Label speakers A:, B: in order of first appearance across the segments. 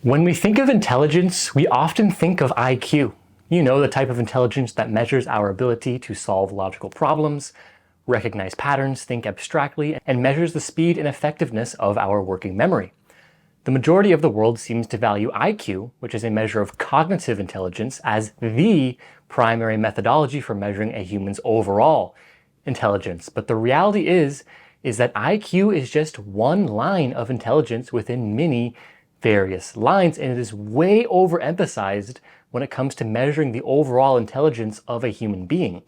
A: When we think of intelligence, we often think of IQ. You know, the type of intelligence that measures our ability to solve logical problems, recognize patterns, think abstractly, and measures the speed and effectiveness of our working memory. The majority of the world seems to value IQ, which is a measure of cognitive intelligence, as the primary methodology for measuring a human's overall intelligence. But the reality is that IQ is just one line of intelligence within many various lines, and it is way overemphasized when it comes to measuring the overall intelligence of a human being.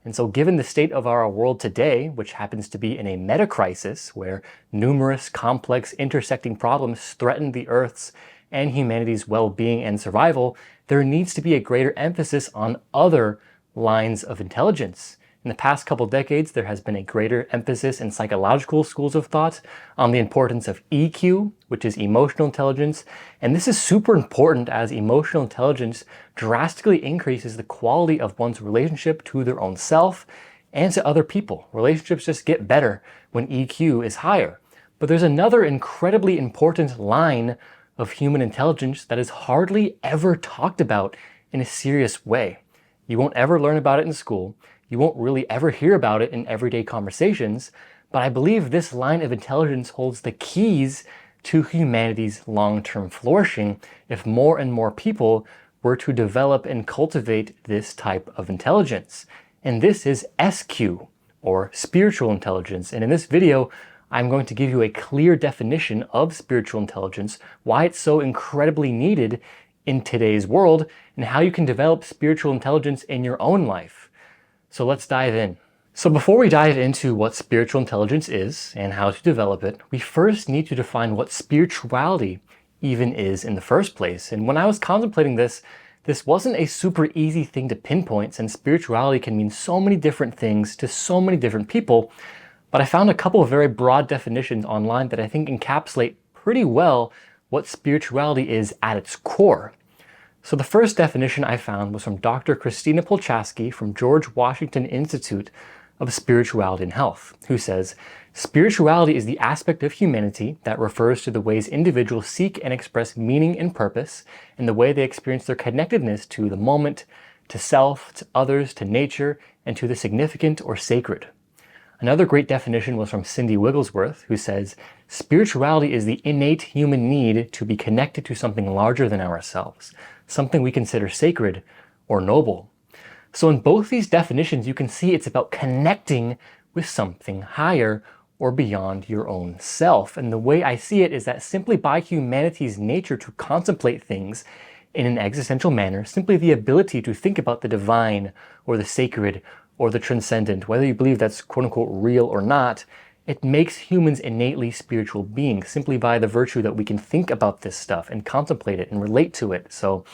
A: And so given the state of our world today, which happens to be in a meta-crisis where numerous complex intersecting problems threaten the Earth's and humanity's well-being and survival, there needs to be a greater emphasis on other lines of intelligence. In the past couple decades, there has been a greater emphasis in psychological schools of thought on the importance of EQ, which is emotional intelligence. And this is super important as emotional intelligence drastically increases the quality of one's relationship to their own self and to other people. Relationships just get better when EQ is higher. But there's another incredibly important line of human intelligence that is hardly ever talked about in a serious way. You won't ever learn about it in school. You won't really ever hear about it in everyday conversations, but I believe this line of intelligence holds the keys to humanity's long-term flourishing if more and more people were to develop and cultivate this type of intelligence. And this is SQ, or spiritual intelligence. And in this video, I'm going to give you a clear definition of spiritual intelligence, why it's so incredibly needed in today's world, and how you can develop spiritual intelligence in your own life. So let's dive in. So before we dive into what spiritual intelligence is and how to develop it, we first need to define what spirituality even is in the first place. And when I was contemplating this wasn't a super easy thing to pinpoint, since spirituality can mean so many different things to so many different people. But I found a couple of very broad definitions online that I think encapsulate pretty well what spirituality is at its core. So the first definition I found was from Dr. Christina Polchaski from George Washington Institute of Spirituality and Health, who says, "Spirituality is the aspect of humanity that refers to the ways individuals seek and express meaning and purpose, and the way they experience their connectedness to the moment, to self, to others, to nature, and to the significant or sacred." Another great definition was from Cindy Wigglesworth, who says, "Spirituality is the innate human need to be connected to something larger than ourselves, something we consider sacred or noble." So in both these definitions, you can see it's about connecting with something higher or beyond your own self. And the way I see it is that simply by humanity's nature to contemplate things in an existential manner, simply the ability to think about the divine or the sacred or the transcendent, whether you believe that's quote-unquote real or not, it makes humans innately spiritual beings simply by the virtue that we can think about this stuff and contemplate it and relate to it. So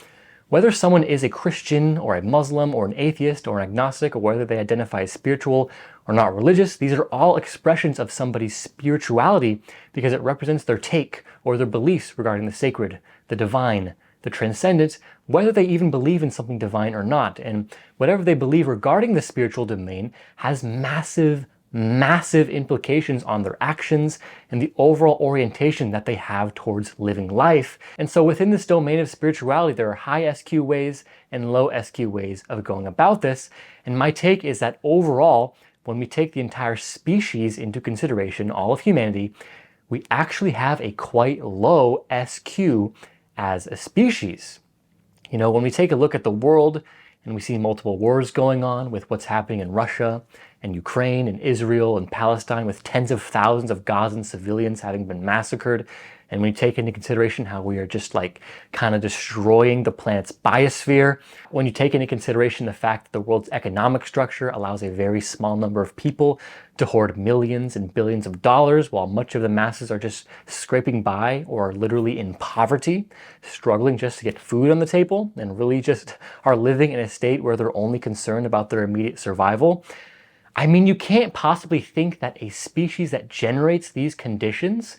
A: whether someone is a Christian or a Muslim or an atheist or an agnostic, or whether they identify as spiritual or not religious, these are all expressions of somebody's spirituality because it represents their take or their beliefs regarding the sacred, the divine, the transcendent, whether they even believe in something divine or not. And whatever they believe regarding the spiritual domain has massive implications on their actions and the overall orientation that they have towards living life. And so within this domain of spirituality, there are high SQ ways and low SQ ways of going about this. And my take is that overall, when we take the entire species into consideration, all of humanity, we actually have a quite low SQ as a species. You know, when we take a look at the world and we see multiple wars going on with what's happening in Russia and Ukraine and Israel and Palestine, with tens of thousands of Gazan civilians having been massacred, and when you take into consideration how we are just like kind of destroying the planet's biosphere, when you take into consideration the fact that the world's economic structure allows a very small number of people to hoard millions and billions of dollars while much of the masses are just scraping by or are literally in poverty, struggling just to get food on the table, and really just are living in a state where they're only concerned about their immediate survival. I mean, you can't possibly think that a species that generates these conditions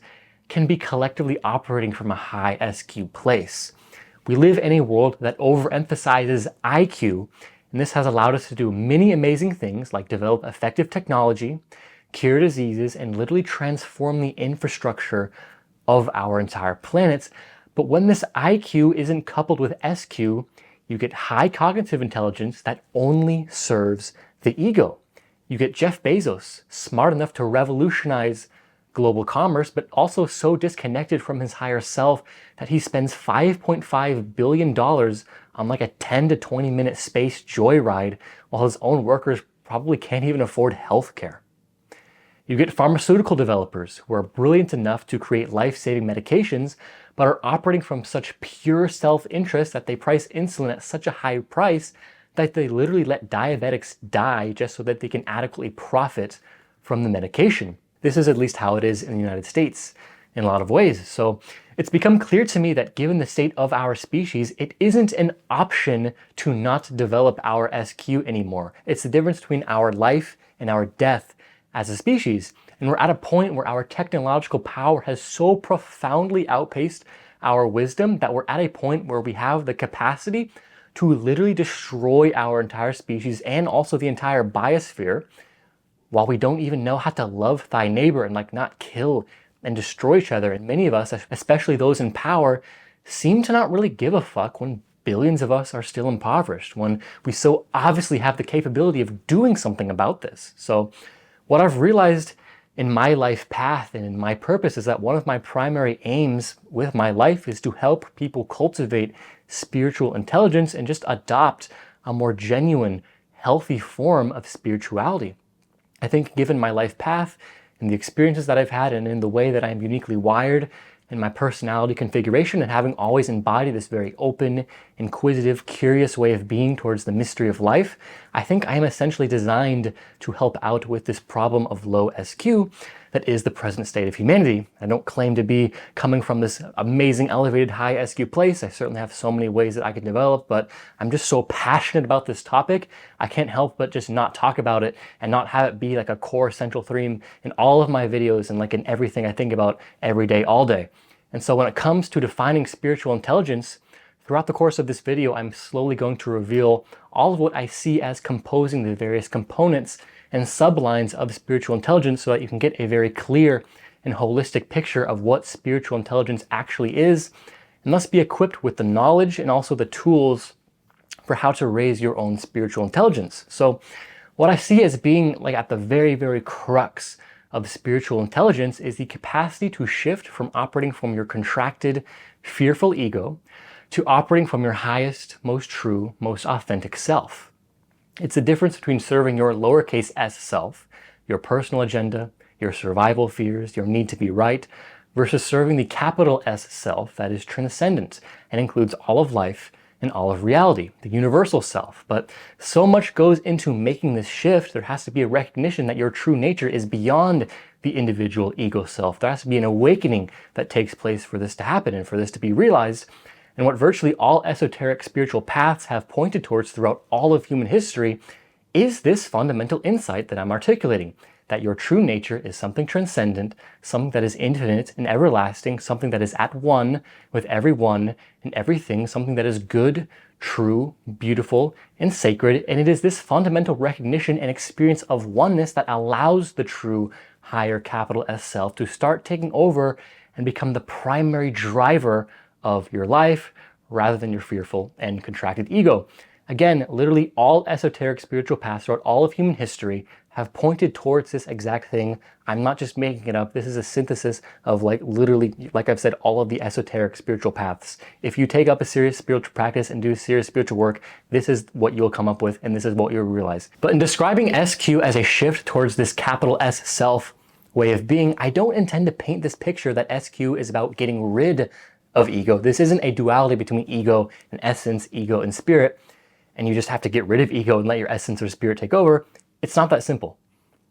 A: can be collectively operating from a high SQ place. We live in a world that overemphasizes IQ, and this has allowed us to do many amazing things like develop effective technology, cure diseases, and literally transform the infrastructure of our entire planet. But when this IQ isn't coupled with SQ, you get high cognitive intelligence that only serves the ego. You get Jeff Bezos, smart enough to revolutionize global commerce, but also so disconnected from his higher self that he spends $5.5 billion on like a 10 to 20 minute space joyride while his own workers probably can't even afford healthcare. You get pharmaceutical developers who are brilliant enough to create life-saving medications, but are operating from such pure self-interest that they price insulin at such a high price that they literally let diabetics die just so that they can adequately profit from the medication. This is at least how it is in the United States in a lot of ways. So it's become clear to me that given the state of our species, it isn't an option to not develop our SQ anymore. It's the difference between our life and our death as a species. And we're at a point where our technological power has so profoundly outpaced our wisdom that we're at a point where we have the capacity to literally destroy our entire species and also the entire biosphere, while we don't even know how to love thy neighbor and like not kill and destroy each other. And many of us, especially those in power, seem to not really give a fuck when billions of us are still impoverished, when we so obviously have the capability of doing something about this. So what I've realized in my life path and in my purpose is that one of my primary aims with my life is to help people cultivate spiritual intelligence and just adopt a more genuine, healthy form of spirituality. I think given my life path and the experiences that I've had and in the way that I'm uniquely wired in my personality configuration and having always embodied this very open, inquisitive, curious way of being towards the mystery of life, I think I am essentially designed to help out with this problem of low SQ that is the present state of humanity. I don't claim to be coming from this amazing elevated high SQ place. I certainly have so many ways that I could develop, but I'm just so passionate about this topic, I can't help but just not talk about it and not have it be like a core central theme in all of my videos and like in everything I think about every day, all day. And so when it comes to defining spiritual intelligence, throughout the course of this video, I'm slowly going to reveal all of what I see as composing the various components and sublines of spiritual intelligence so that you can get a very clear and holistic picture of what spiritual intelligence actually is, and thus be equipped with the knowledge and also the tools for how to raise your own spiritual intelligence. So what I see as being like at the very, very crux of spiritual intelligence is the capacity to shift from operating from your contracted, fearful ego to operating from your highest, most true, most authentic self. It's the difference between serving your lowercase s self, your personal agenda, your survival fears, your need to be right, versus serving the capital S self that is transcendent and includes all of life and all of reality, the universal self. But so much goes into making this shift. There has to be a recognition that your true nature is beyond the individual ego self. There has to be an awakening that takes place for this to happen and for this to be realized. And what virtually all esoteric spiritual paths have pointed towards throughout all of human history is this fundamental insight that I'm articulating, that your true nature is something transcendent, something that is infinite and everlasting, something that is at one with everyone and everything, something that is good, true, beautiful, and sacred. And it is this fundamental recognition and experience of oneness that allows the true higher capital S self to start taking over and become the primary driver of your life rather than your fearful and contracted ego. Again, literally all esoteric spiritual paths throughout all of human history have pointed towards this exact thing. I'm not just making it up. This is a synthesis of like literally, like I've said, all of the esoteric spiritual paths. If you take up a serious spiritual practice and do serious spiritual work, this is what you'll come up with and this is what you'll realize. But in describing SQ as a shift towards this capital S self way of being, I don't intend to paint this picture that SQ is about getting rid of ego. This isn't a duality between ego and essence, ego and spirit, and you just have to get rid of ego and let your essence or spirit take over. It's not that simple.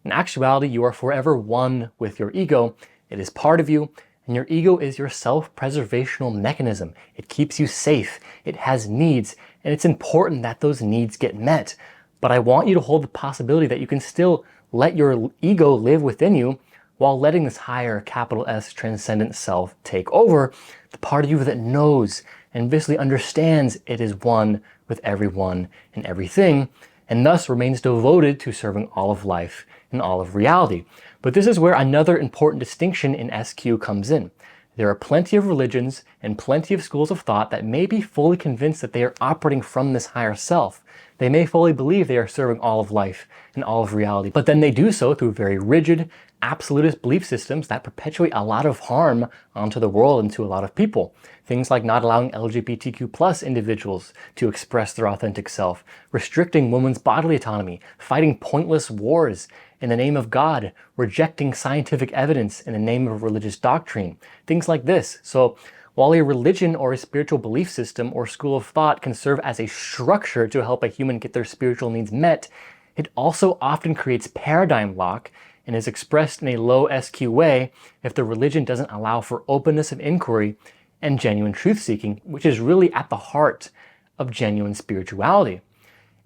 A: In actuality, you are forever one with your ego. It is part of you, and your ego is your self-preservational mechanism. It keeps you safe. It has needs, and it's important that those needs get met. But I want you to hold the possibility that you can still let your ego live within you while letting this higher capital S transcendent self take over, the part of you that knows and viscerally understands it is one with everyone and everything, and thus remains devoted to serving all of life and all of reality. But this is where another important distinction in SQ comes in. There are plenty of religions and plenty of schools of thought that may be fully convinced that they are operating from this higher self. They may fully believe they are serving all of life and all of reality, but then they do so through very rigid, absolutist belief systems that perpetuate a lot of harm onto the world and to a lot of people. Things like not allowing LGBTQ plus individuals to express their authentic self, restricting women's bodily autonomy, fighting pointless wars in the name of God, rejecting scientific evidence in the name of religious doctrine, things like this. So while a religion or a spiritual belief system or school of thought can serve as a structure to help a human get their spiritual needs met, it also often creates paradigm lock and is expressed in a low SQ way if the religion doesn't allow for openness of inquiry and genuine truth-seeking, which is really at the heart of genuine spirituality.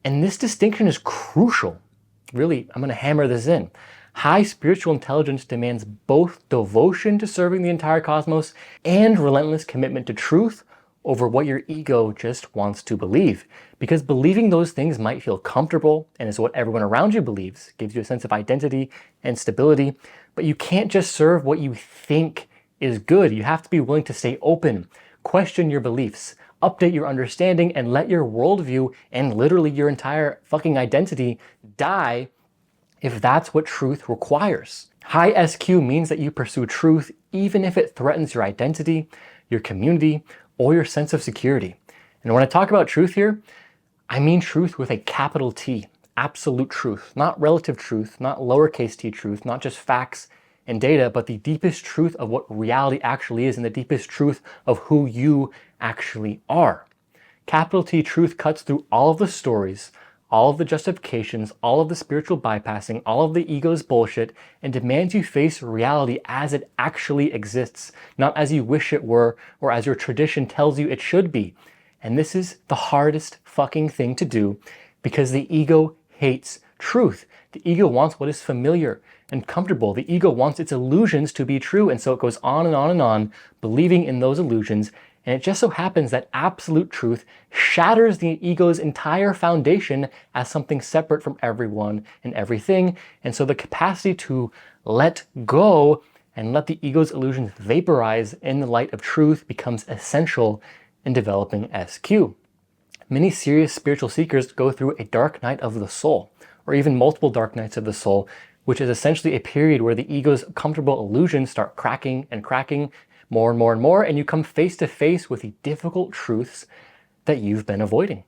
A: And this distinction is crucial. Really, I'm going to hammer this in. High spiritual intelligence demands both devotion to serving the entire cosmos and relentless commitment to truth over what your ego just wants to believe. Because believing those things might feel comfortable and is what everyone around you believes, gives you a sense of identity and stability, but you can't just serve what you think is good. You have to be willing to stay open, question your beliefs, update your understanding, and let your worldview and literally your entire fucking identity die if that's what truth requires. High SQ means that you pursue truth even if it threatens your identity, your community, or your sense of security. And when I talk about truth here, I mean truth with a capital T, absolute truth, not relative truth, not lowercase t truth, not just facts and data, but the deepest truth of what reality actually is and the deepest truth of who you actually are. Capital T truth cuts through all of the stories, all of the justifications, all of the spiritual bypassing, all of the ego's bullshit, and demands you face reality as it actually exists, not as you wish it were or as your tradition tells you it should be. And this is the hardest fucking thing to do because the ego hates truth. The ego wants what is familiar and comfortable. The ego wants its illusions to be true, and so it goes on and on and on, believing in those illusions. And it just so happens that absolute truth shatters the ego's entire foundation as something separate from everyone and everything. And so the capacity to let go and let the ego's illusions vaporize in the light of truth becomes essential in developing SQ. Many serious spiritual seekers go through a dark night of the soul, or even multiple dark nights of the soul, which is essentially a period where the ego's comfortable illusions start cracking and cracking more and more and more, and you come face to face with the difficult truths that you've been avoiding.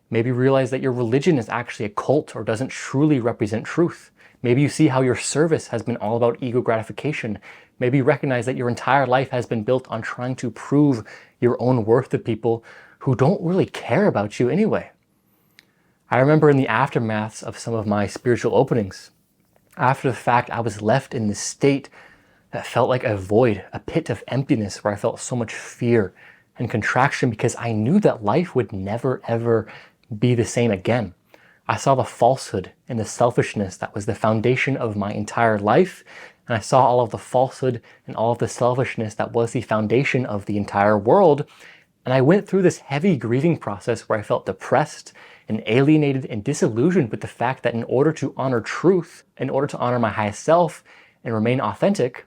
A: Maybe realize that your religion is actually a cult or doesn't truly represent truth. Maybe you see how your service has been all about ego gratification. Maybe you recognize that your entire life has been built on trying to prove your own worth to people who don't really care about you anyway. I remember in the aftermaths of some of my spiritual openings, after the fact, I was left in this state that felt like a void, a pit of emptiness where I felt so much fear and contraction because I knew that life would never ever be the same again. I saw the falsehood and the selfishness that was the foundation of my entire life, and I saw all of the falsehood and all of the selfishness that was the foundation of the entire world. And I went through this heavy grieving process where I felt depressed and alienated and disillusioned with the fact that in order to honor truth, in order to honor my highest self and remain authentic,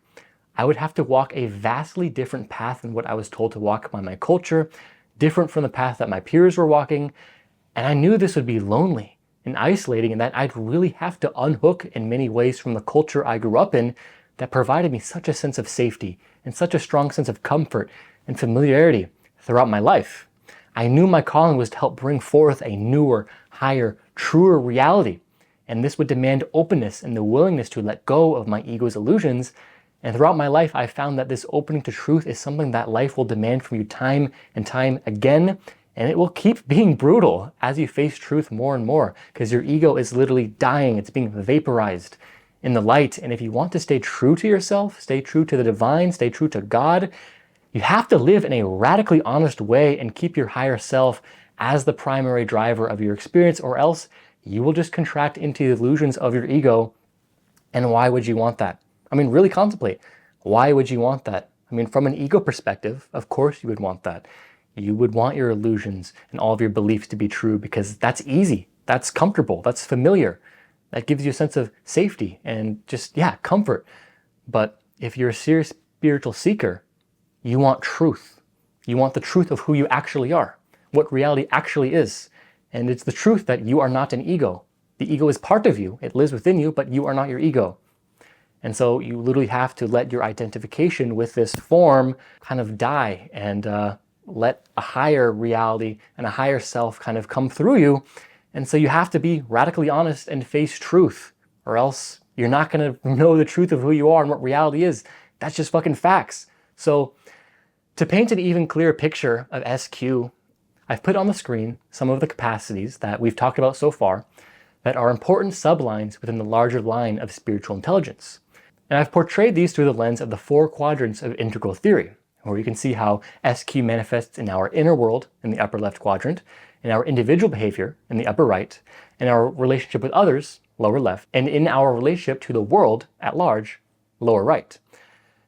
A: I would have to walk a vastly different path than what I was told to walk by my culture, different from the path that my peers were walking. And I knew this would be lonely and isolating and that I'd really have to unhook in many ways from the culture I grew up in that provided me such a sense of safety and such a strong sense of comfort and familiarity throughout my life. I knew my calling was to help bring forth a newer, higher, truer reality. And this would demand openness and the willingness to let go of my ego's illusions. And throughout my life, I found that this opening to truth is something that life will demand from you time and time again. And it will keep being brutal as you face truth more and more because your ego is literally dying. It's being vaporized in the light. And if you want to stay true to yourself, stay true to the divine, stay true to God, you have to live in a radically honest way and keep your higher self as the primary driver of your experience, or else you will just contract into the illusions of your ego. And why would you want that? I mean, really contemplate. Why would you want that? I mean, from an ego perspective, of course you would want that. You would want your illusions and all of your beliefs to be true because that's easy, that's comfortable, that's familiar. That gives you a sense of safety and just, comfort. But if you're a serious spiritual seeker, You want truth. You want the truth of who you actually are, what reality actually is. And it's the truth that you are not an ego. The ego is part of you. It lives within you, but you are not your ego. And so you literally have to let your identification with this form kind of die and let a higher reality and a higher self kind of come through you. And so you have to be radically honest and face truth, or else you're not going to know the truth of who you are and what reality is. That's just fucking facts. So to paint an even clearer picture of SQ, I've put on the screen some of the capacities that we've talked about so far that are important sublines within the larger line of spiritual intelligence. And I've portrayed these through the lens of the 4 quadrants of integral theory, where you can see how SQ manifests in our inner world in the upper left quadrant, in our individual behavior in the upper right, in our relationship with others, lower left, and in our relationship to the world at large, lower right.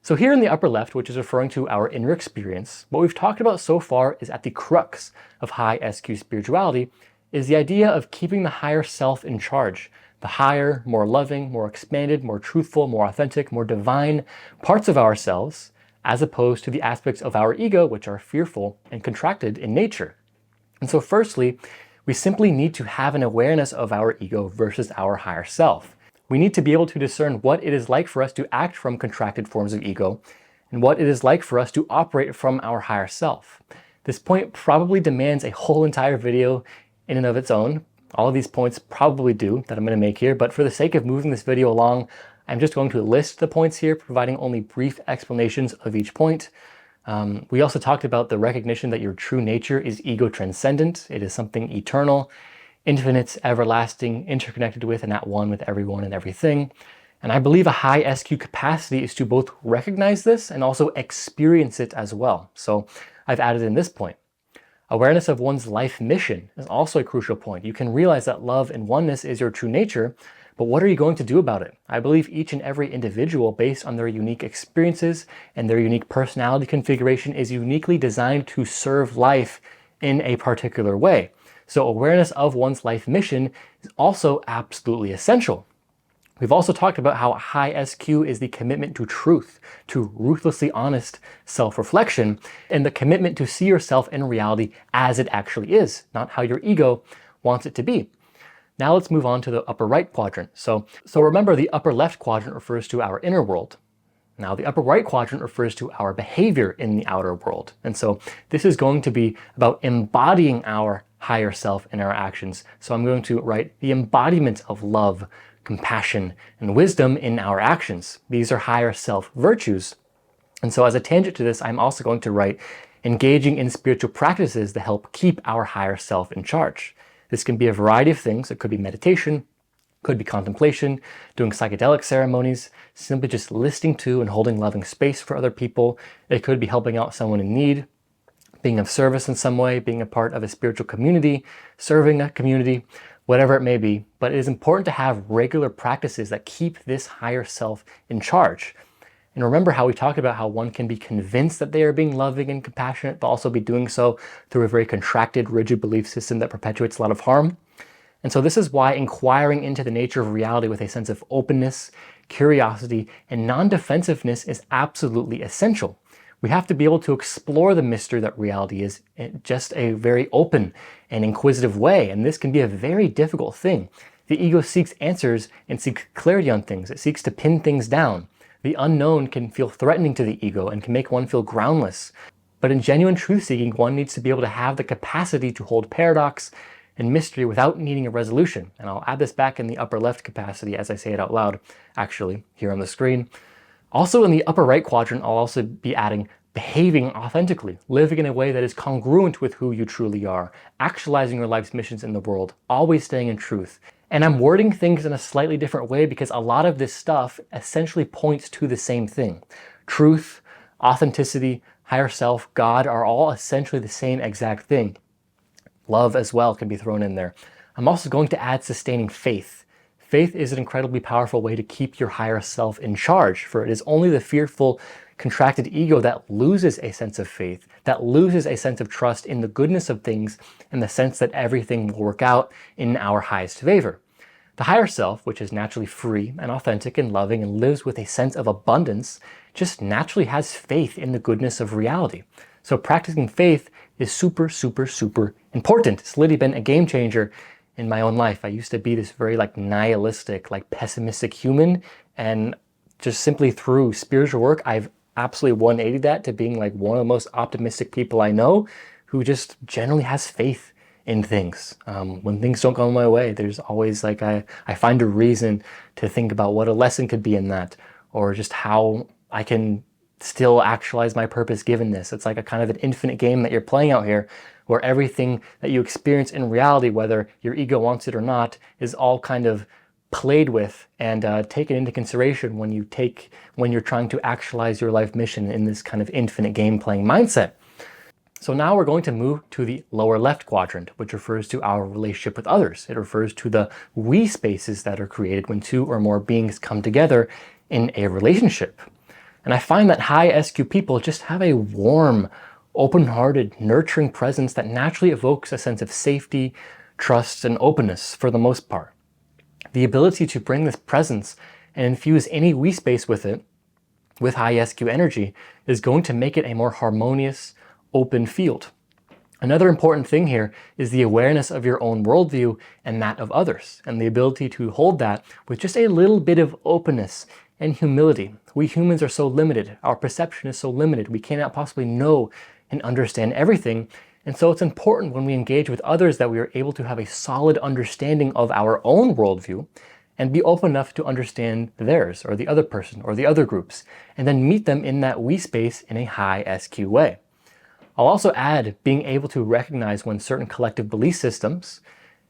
A: So here in the upper left, which is referring to our inner experience, what we've talked about so far is at the crux of high SQ spirituality, is the idea of keeping the higher self in charge. The higher, more loving, more expanded, more truthful, more authentic, more divine parts of ourselves, as opposed to the aspects of our ego, which are fearful and contracted in nature. And so firstly, we simply need to have an awareness of our ego versus our higher self. We need to be able to discern what it is like for us to act from contracted forms of ego and what it is like for us to operate from our higher self. This point probably demands a whole entire video in and of its own. All of these points probably do that I'm going to make here, but for the sake of moving this video along, I'm just going to list the points here, providing only brief explanations of each point. We also talked about the recognition that your true nature is ego transcendent. It is something eternal, infinite, everlasting, interconnected with and at one with everyone and everything. And I believe a high SQ capacity is to both recognize this and also experience it as well. So I've added in this point. Awareness of one's life mission is also a crucial point. You can realize that love and oneness is your true nature, but what are you going to do about it? I believe each and every individual, based on their unique experiences and their unique personality configuration, is uniquely designed to serve life in a particular way. So awareness of one's life mission is also absolutely essential. We've also talked about how high SQ is the commitment to truth, to ruthlessly honest self-reflection, and the commitment to see yourself in reality as it actually is, not how your ego wants it to be. Now let's move on to the upper right quadrant. So remember, the upper left quadrant refers to our inner world. Now the upper right quadrant refers to our behavior in the outer world. And so this is going to be about embodying our higher self in our actions. So I'm going to write the embodiment of love, compassion, and wisdom in our actions. These are higher self virtues. And so as a tangent to this, I'm also going to write engaging in spiritual practices that help keep our higher self in charge. This can be a variety of things. It could be meditation, could be contemplation, doing psychedelic ceremonies, simply just listening to and holding loving space for other people. It could be helping out someone in need, being of service in some way, being a part of a spiritual community, serving a community, whatever it may be. But it is important to have regular practices that keep this higher self in charge. And remember how we talked about how one can be convinced that they are being loving and compassionate, but also be doing so through a very contracted, rigid belief system that perpetuates a lot of harm. And so this is why inquiring into the nature of reality with a sense of openness, curiosity, and non-defensiveness is absolutely essential. We have to be able to explore the mystery that reality is in just a very open and inquisitive way. And this can be a very difficult thing. The ego seeks answers and seeks clarity on things. It seeks to pin things down. The unknown can feel threatening to the ego and can make one feel groundless. But in genuine truth-seeking, one needs to be able to have the capacity to hold paradox and mystery without needing a resolution. And I'll add this back in the upper left capacity as I say it out loud, actually, here on the screen. Also in the upper right quadrant, I'll also be adding behaving authentically, living in a way that is congruent with who you truly are, actualizing your life's missions in the world, always staying in truth. And I'm wording things in a slightly different way because a lot of this stuff essentially points to the same thing. Truth, authenticity, higher self, God are all essentially the same exact thing. Love as well can be thrown in there. I'm also going to add sustaining faith. Faith is an incredibly powerful way to keep your higher self in charge, for it is only the fearful, contracted ego that loses a sense of faith, that loses a sense of trust in the goodness of things and the sense that everything will work out in our highest favor. The higher self, which is naturally free and authentic and loving and lives with a sense of abundance, just naturally has faith in the goodness of reality. So practicing faith is super, super, super important. It's literally been a game changer in my own life. I used to be this very nihilistic, pessimistic human, and just simply through spiritual work, I've absolutely 180 that to being one of the most optimistic people I know, who just generally has faith in things. When things don't go my way, there's always I find a reason to think about what a lesson could be in that, or just how I can still actualize my purpose given this. It's like a kind of an infinite game that you're playing out here, where everything that you experience in reality, whether your ego wants it or not, is all kind of played with and taken into consideration when you're trying to actualize your life mission in this kind of infinite game playing mindset. So now we're going to move to the lower left quadrant, which refers to our relationship with others. It refers to the we spaces that are created when two or more beings come together in a relationship. And I find that high SQ people just have a warm, open-hearted, nurturing presence that naturally evokes a sense of safety, trust, and openness for the most part. The ability to bring this presence and infuse any we space with it, with high SQ energy, is going to make it a more harmonious, open field. Another important thing here is the awareness of your own worldview and that of others, and the ability to hold that with just a little bit of openness and humility. We humans are so limited. Our perception is so limited. We cannot possibly know and understand everything. And so it's important when we engage with others that we are able to have a solid understanding of our own worldview and be open enough to understand theirs, or the other person, or the other groups, and then meet them in that we space in a high SQ way. I'll also add being able to recognize when certain collective belief systems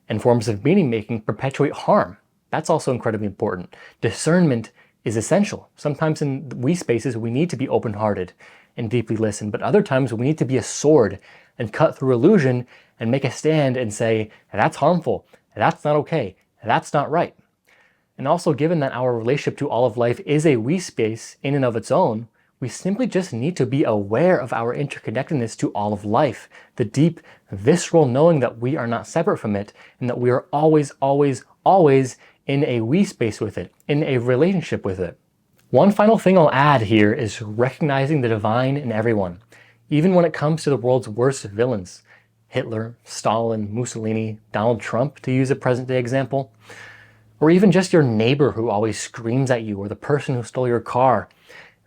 A: and forms of meaning making perpetuate harm. That's also incredibly important. Discernment is essential. Sometimes in we spaces, we need to be open-hearted and deeply listen, but other times we need to be a sword and cut through illusion and make a stand and say, that's harmful, that's not okay, that's not right. And also, given that our relationship to all of life is a we space in and of its own, we simply just need to be aware of our interconnectedness to all of life, the deep, visceral knowing that we are not separate from it, and that we are always, always, always in a we space with it, in a relationship with it. One final thing I'll add here is recognizing the divine in everyone, even when it comes to the world's worst villains. Hitler, Stalin, Mussolini, Donald Trump, to use a present-day example. Or even just your neighbor who always screams at you, or the person who stole your car.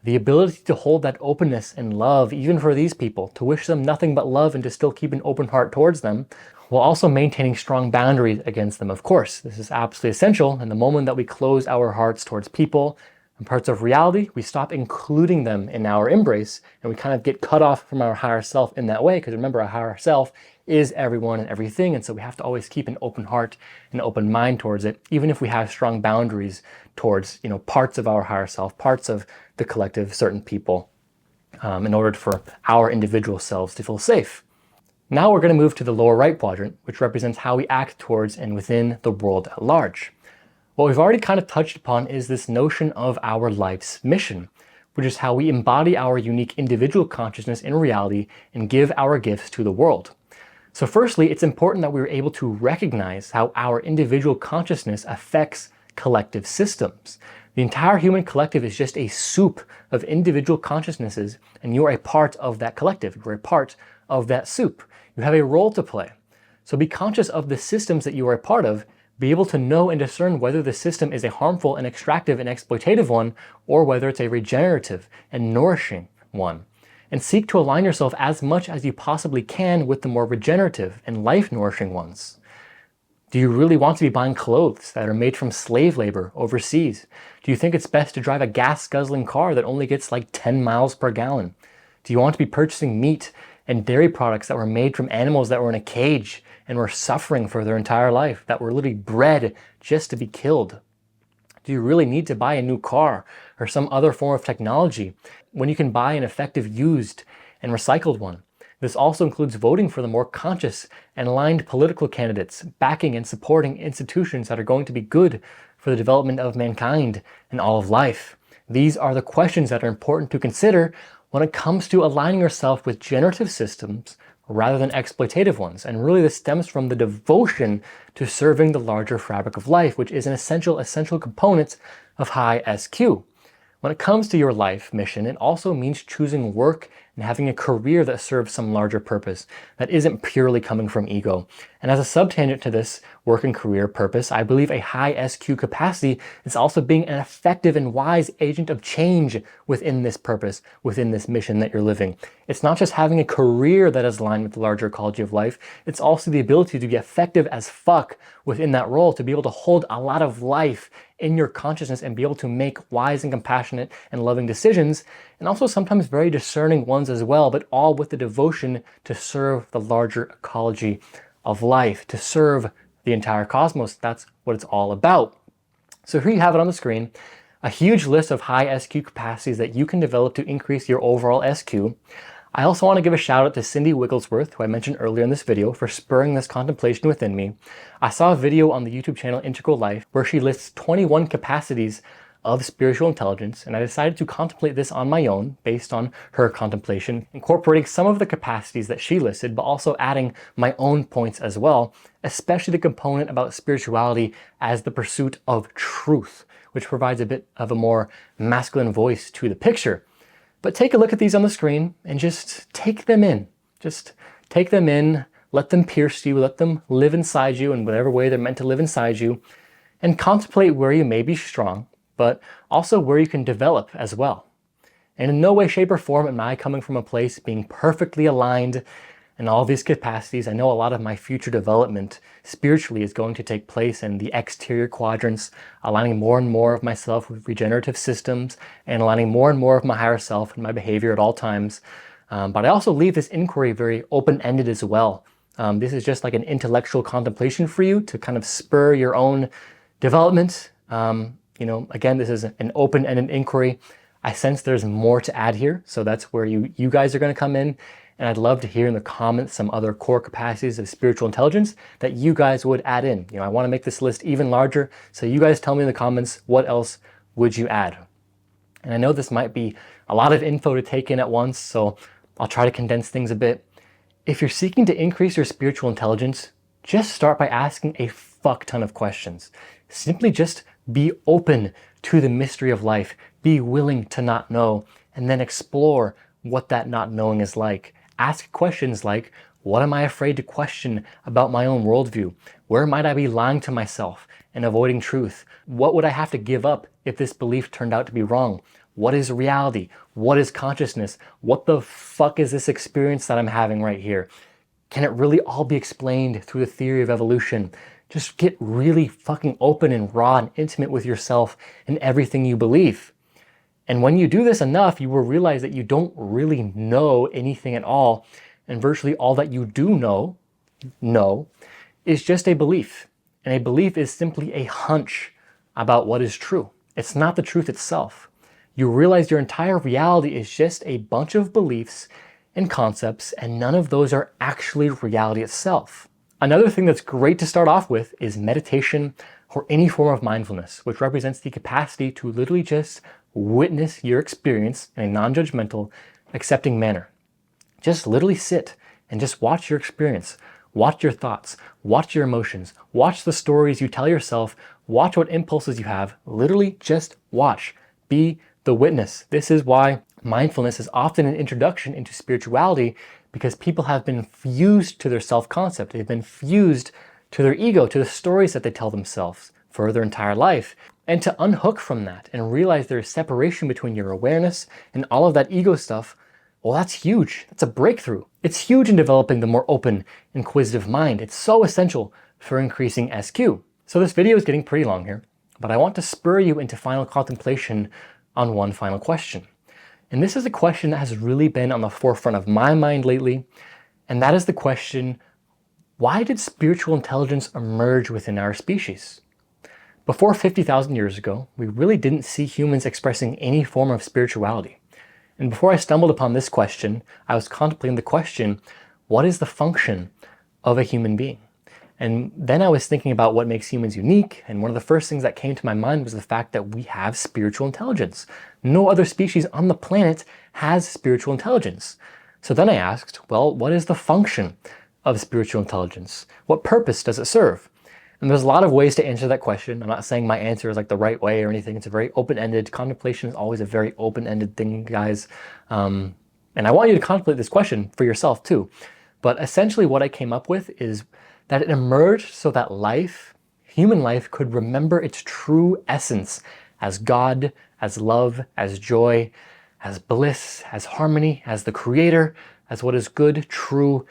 A: The ability to hold that openness and love even for these people, to wish them nothing but love and to still keep an open heart towards them, while also maintaining strong boundaries against them, of course. This is absolutely essential, and the moment that we close our hearts towards people and parts of reality, we stop including them in our embrace, and we kind of get cut off from our higher self in that way, because remember, our higher self is everyone and everything, and so we have to always keep an open heart and open mind towards it, even if we have strong boundaries towards, parts of our higher self, parts of the collective, certain people, in order for our individual selves to feel safe. Now we're going to move to the lower right quadrant, which represents how we act towards and within the world at large. What we've already kind of touched upon is this notion of our life's mission, which is how we embody our unique individual consciousness in reality and give our gifts to the world. So firstly, it's important that we're able to recognize how our individual consciousness affects collective systems. The entire human collective is just a soup of individual consciousnesses, and you are a part of that collective. You're a part of that soup. You have a role to play. So be conscious of the systems that you are a part of. Be able to know and discern whether the system is a harmful and extractive and exploitative one, or whether it's a regenerative and nourishing one. And seek to align yourself as much as you possibly can with the more regenerative and life-nourishing ones. Do you really want to be buying clothes that are made from slave labor overseas? Do you think it's best to drive a gas-guzzling car that only gets 10 miles per gallon? Do you want to be purchasing meat and dairy products that were made from animals that were in a cage and were suffering for their entire life, that were literally bred just to be killed? Do you really need to buy a new car or some other form of technology when you can buy an effective used and recycled one? This also includes voting for the more conscious and aligned political candidates, backing and supporting institutions that are going to be good for the development of mankind and all of life. These are the questions that are important to consider when it comes to aligning yourself with generative systems rather than exploitative ones. And really this stems from the devotion to serving the larger fabric of life, which is an essential component of high SQ. When it comes to your life mission, it also means choosing work and having a career that serves some larger purpose that isn't purely coming from ego. And as a subtangent to this work and career purpose, I believe a high SQ capacity is also being an effective and wise agent of change within this purpose, within this mission that you're living. It's not just having a career that is aligned with the larger ecology of life, it's also the ability to be effective as fuck within that role, to be able to hold a lot of life in your consciousness and be able to make wise and compassionate and loving decisions, and also sometimes very discerning ones as well, but all with the devotion to serve the larger ecology of life, to serve the entire cosmos. That's what it's all about. So here you have it on the screen, a huge list of high SQ capacities that you can develop to increase your overall SQ. I also want to give a shout out to Cindy Wigglesworth, who I mentioned earlier in this video, for spurring this contemplation within me. I saw a video on the YouTube channel Integral Life where she lists 21 capacities of spiritual intelligence, and I decided to contemplate this on my own based on her contemplation, incorporating some of the capacities that she listed, but also adding my own points as well, especially the component about spirituality as the pursuit of truth, which provides a bit of a more masculine voice to the picture. But take a look at these on the screen and just take them in. Just take them in, let them pierce you, let them live inside you in whatever way they're meant to live inside you, and contemplate where you may be strong, but also where you can develop as well. And in no way, shape, or form am I coming from a place being perfectly aligned in all these capacities. I know a lot of my future development spiritually is going to take place in the exterior quadrants, aligning more and more of myself with regenerative systems and aligning more and more of my higher self and my behavior at all times. But I also leave this inquiry very open-ended as well. This is just like an intellectual contemplation for you to kind of spur your own development. Again, this is an open-ended inquiry. I sense there's more to add here, so that's where you guys are going to come in. And I'd love to hear in the comments some other core capacities of spiritual intelligence that you guys would add in. I want to make this list even larger, so you guys tell me in the comments, what else would you add? And I know this might be a lot of info to take in at once, so I'll try to condense things a bit. If you're seeking to increase your spiritual intelligence, just start by asking a fuck ton of questions. Simply just be open to the mystery of life, be willing to not know, and then explore what that not knowing is like. Ask questions like, what am I afraid to question about my own worldview? Where might I be lying to myself and avoiding truth? What would I have to give up if this belief turned out to be wrong? What is reality? What is consciousness? What the fuck is this experience that I'm having right here? Can it really all be explained through the theory of evolution? Just get really fucking open and raw and intimate with yourself and everything you believe. And when you do this enough, you will realize that you don't really know anything at all. And virtually all that you do know is just a belief. And a belief is simply a hunch about what is true. It's not the truth itself. You realize your entire reality is just a bunch of beliefs and concepts, and none of those are actually reality itself. Another thing that's great to start off with is meditation or any form of mindfulness, which represents the capacity to literally just witness your experience in a non-judgmental, accepting manner. Just literally sit and just watch your experience. Watch your thoughts, watch your emotions, watch the stories you tell yourself, watch what impulses you have. Literally just watch. Be the witness. This is why mindfulness is often an introduction into spirituality, because people have been fused to their self-concept. They've been fused to their ego, to the stories that they tell themselves for their entire life. And to unhook from that and realize there is separation between your awareness and all of that ego stuff, well, that's huge. That's a breakthrough. It's huge in developing the more open, inquisitive mind. It's so essential for increasing SQ. So this video is getting pretty long here, but I want to spur you into final contemplation on one final question. And this is a question that has really been on the forefront of my mind lately, and that is the question, why did spiritual intelligence emerge within our species? Before 50,000 years ago, we really didn't see humans expressing any form of spirituality. And before I stumbled upon this question, I was contemplating the question, what is the function of a human being? And then I was thinking about what makes humans unique, and one of the first things that came to my mind was the fact that we have spiritual intelligence. No other species on the planet has spiritual intelligence. So then I asked, well, what is the function of spiritual intelligence? What purpose does it serve? And there's a lot of ways to answer that question. I'm not saying my answer is like the right way or anything. It's a very open-ended. Contemplation is always a very open-ended thing, guys. And I want you to contemplate this question for yourself too. But essentially what I came up with is that it emerged so that life, human life, could remember its true essence as God, as love, as joy, as bliss, as harmony, as the creator, as what is good, true,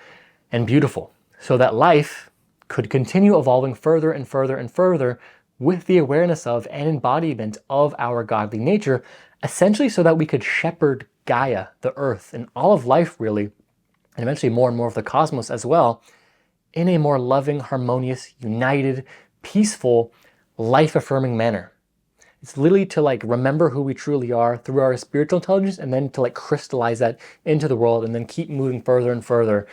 A: and beautiful. So that life could continue evolving further and further and further with the awareness of and embodiment of our godly nature, essentially so that we could shepherd Gaia, the earth, and all of life really, and eventually more and more of the cosmos as well, in a more loving, harmonious, united, peaceful, life-affirming manner. It's literally to like remember who we truly are through our spiritual intelligence, and then to like crystallize that into the world, and then keep moving further and further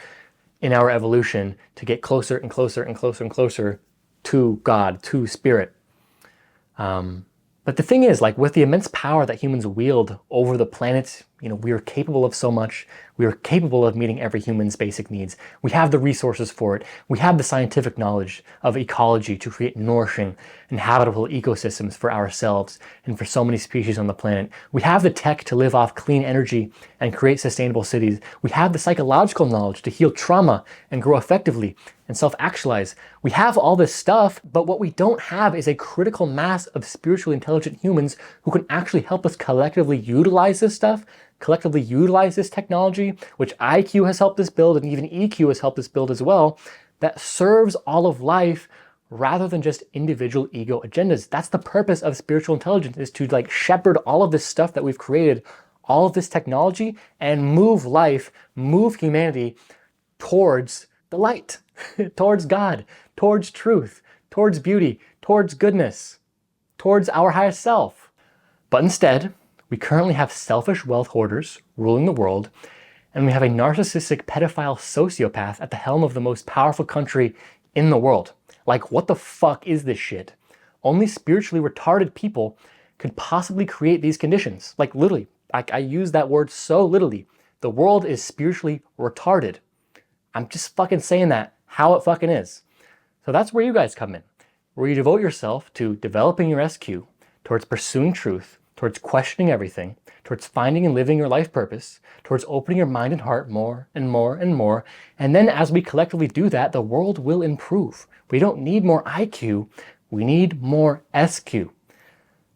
A: in our evolution to get closer and closer and closer and closer to God, to spirit. But the thing is, like with the immense power that humans wield over the planet, we are capable of so much. We are capable of meeting every human's basic needs. We have the resources for it. We have the scientific knowledge of ecology to create nourishing and habitable ecosystems for ourselves and for so many species on the planet. We have the tech to live off clean energy and create sustainable cities. We have the psychological knowledge to heal trauma and grow effectively and self-actualize. We have all this stuff, but what we don't have is a critical mass of spiritually intelligent humans who can actually help us collectively utilize this stuff, collectively utilize this technology, which IQ has helped us build and even EQ has helped us build as well, that serves all of life rather than just individual ego agendas. That's the purpose of spiritual intelligence, is to like shepherd all of this stuff that we've created, all of this technology, and move life, move humanity towards the light, towards God, towards truth, towards beauty, towards goodness, towards our highest self. But instead, we currently have selfish wealth hoarders ruling the world, and we have a narcissistic pedophile sociopath at the helm of the most powerful country in the world. Like, what the fuck is this shit? Only spiritually retarded people could possibly create these conditions. Like, literally, I use that word so literally. The world is spiritually retarded. I'm just fucking saying that, how it fucking is. So that's where you guys come in, where you devote yourself to developing your SQ, towards pursuing truth, towards questioning everything, towards finding and living your life purpose, towards opening your mind and heart more and more and more. And then as we collectively do that, the world will improve. We don't need more IQ, we need more SQ.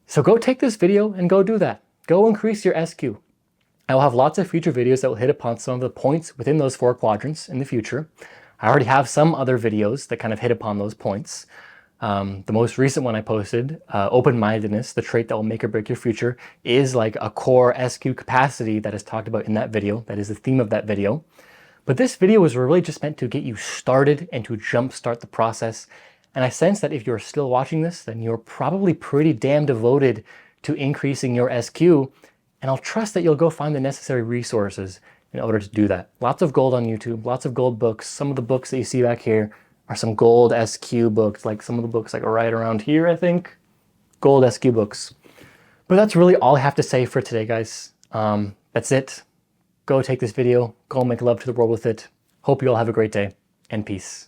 A: So go take this video and go do that. Go increase your SQ. I will have lots of future videos that will hit upon some of the points within those 4 quadrants in the future. I already have some other videos that kind of hit upon those points. The most recent one I posted, open-mindedness, the trait that will make or break your future, is like a core SQ capacity that is talked about in that video. That is the theme of that video. But this video was really just meant to get you started and to jumpstart the process. And I sense that if you're still watching this, then you're probably pretty damn devoted to increasing your SQ. And I'll trust that you'll go find the necessary resources in order to do that. Lots of gold on YouTube, lots of gold books. Some of the books that you see back here are some gold SQ books, like some of the books like right around here, I think. Gold SQ books. But that's really all I have to say for today, guys. That's it. Go take this video, go make love to the world with it. Hope you all have a great day, and peace.